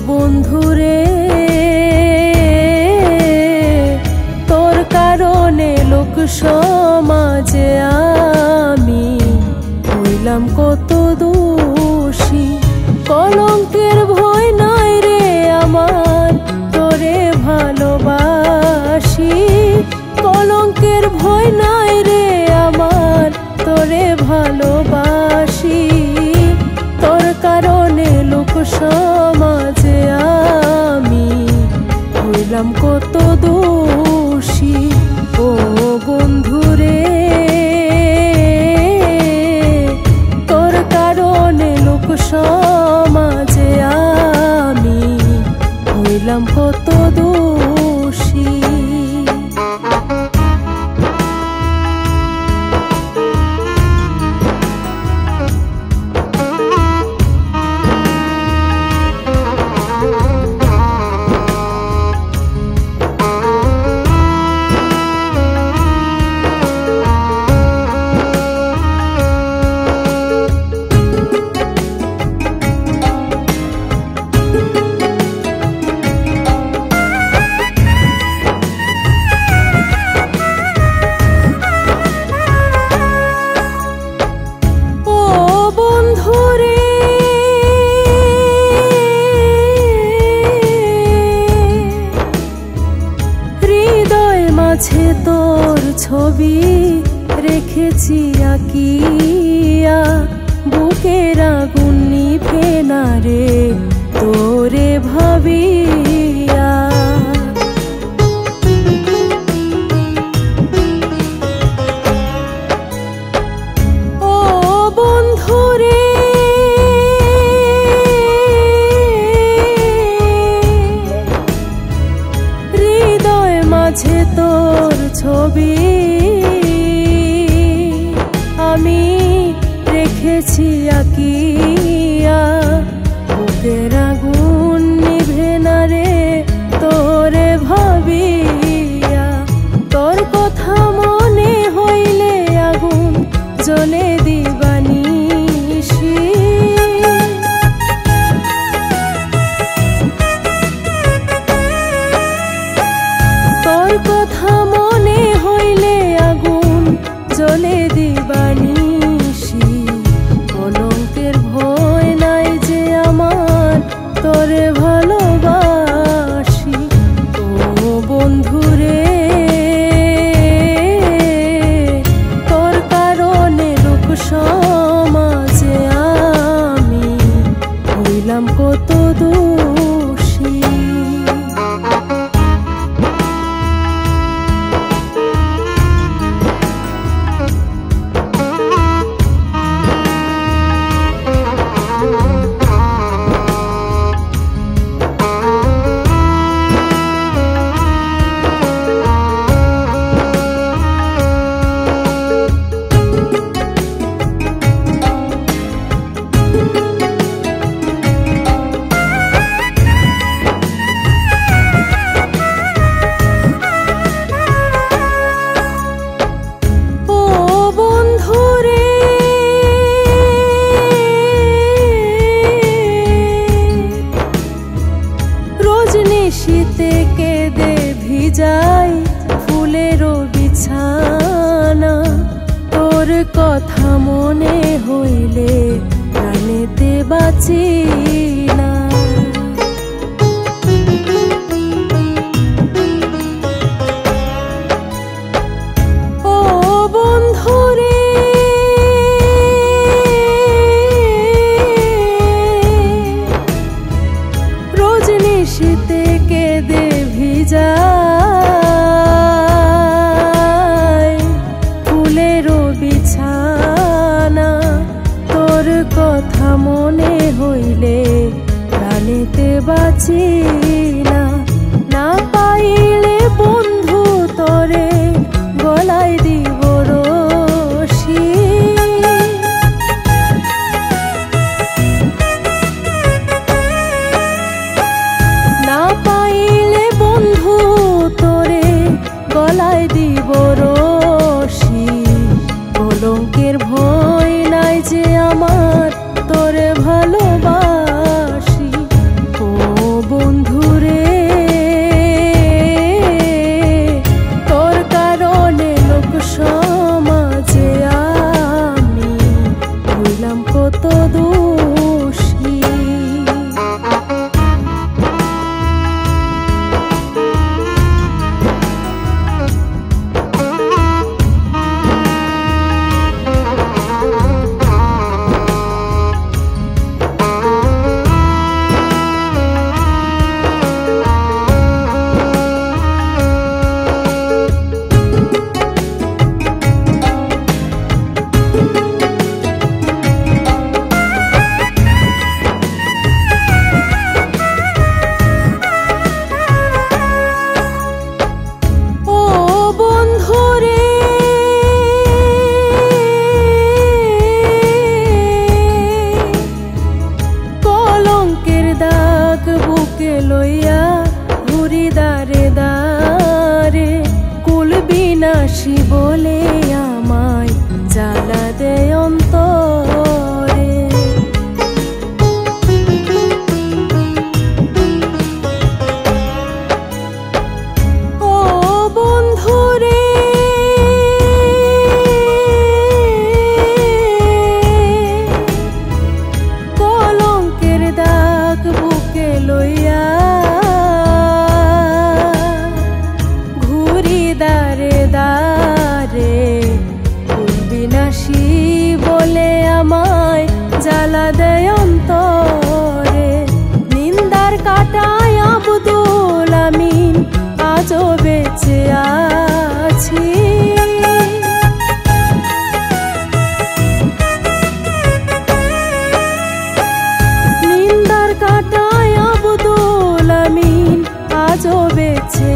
বন্ধুরে তোর কারণে লোক সমাজে আমি হইলাম কত দোষী। কলঙ্কের ভয় নাই রে আমার, তোরে ভালোবাসি। কলঙ্কের ভয় নাই রে আমার, তোরে ভালোবাসি। তোর কারণে লোক সমাজে আমি হইলাম কত দোষী। ও বন্ধুরে তোর কারণে লোক সমাজে আমি হইলাম কত দোষী। মাঝে তোর ছবি রেখেছি আঁকিয়া, বুকের আগুন নিভে না রে তোরে ভাবিয়া। ও বন্ধুরে হৃদয় মাঝে তোর ছবি আমি রেখেছি আঁকিয়া, বুকের আগুন নিভে না রে তোরে ভাবিয়া। তোর কথা মনে হইলে আগুন জ্বলে দিবানিশি। তোর কথা মনে হইলে আগুন জ্বলে দিবানিশি। কলঙ্কের ভয় নাই যে আমার, তোরে ভালোবাসি। ও বন্ধুরে তোর কারণে লোক সমাজে আমি হইলাম কত দোষী। শীতে কেঁদে ভিজাই ফুলেরও বিছানা, তোর কথা মনে হইলে প্রাণেতে বাঁচি না। ও বন্ধুরে রজনী শীতে কেঁদে ভিজাই ফুলেরও বিছানা, তোর কথা মনে হইলে প্রাণেতে বাঁচি না। না পাইলে বন্ধু তোরে গলায় দিব রশি। না পাইলে বন্ধু তোরে গলায় দিব রশি। কলঙ্কের ভয় নাই যে আমার, তোরে ভালোবাসি। ও বুকে লইয়া ঘুরি দারে দারে, কুল বিনাশী বলে আমায় জ্বালা দেয় অন্তরে। ও বন্ধুরে কলঙ্কের দাগ বুকে লইয়া ঘুরি দারে দারে, কুল বিনাশী বলে আমায় জ্বালা দেয় অন্তরে। নিন্দার কাটায় আব্দুল আমিন আজও বেঁচে আছি। নিন্দার কাটায় আব্দুল আমিন আজও বেঁচে